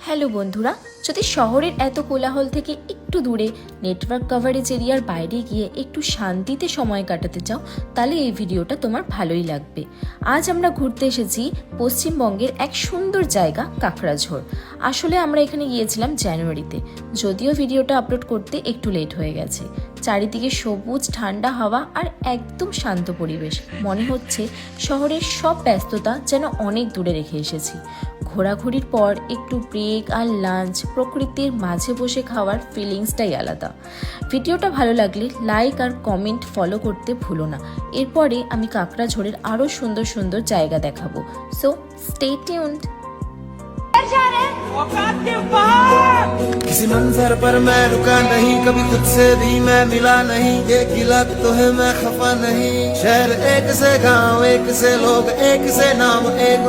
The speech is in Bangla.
হ্যালো বন্ধুরা, যদি শহরের এত কোলাহল থেকে একটু দূরে নেটওয়ার্ক কভারেজ এরিয়ার বাইরে গিয়ে একটু শান্তিতে সময় কাটাতে চাও, তাহলে এই ভিডিওটা তোমার ভালোই লাগবে। আজ আমরা ঘুরতে এসেছি পশ্চিমবঙ্গের এক সুন্দর জায়গা কাকড়াঝোড়। আসলে আমরা এখানে গিয়েছিলাম জানুয়ারিতে, যদিও ভিডিওটা আপলোড করতে একটু লেট হয়ে গেছে। চারিদিকে সবুজ ঠান্ডা হাওয়া আর একদম শান্ত পরিবেশ, মনে হচ্ছে শহরের সব ব্যস্ততা যেন অনেক দূরে রেখে এসেছি। ঘোরাঘুরির পর একটু ব্রেক আর লাঞ্চ প্রকৃতির মাঝে বসে খাওয়ার ফিলিংসটাই আলাদা। ভিডিওটা ভালো লাগলে লাইক আর কমেন্ট ফলো করতে ভুলো না। এরপরে আমি কাকড়াঝোড়ের আরও সুন্দর সুন্দর জায়গা দেখাবো, সো স্টে টিউনড। किसी मंजर पर मैं रुका नहीं, कभी खुद से भी मैं मिला नहीं। ये गिला तो है मैं खफा नहीं। शहर एक से गांव, एक से लोग, एक से नाम, एक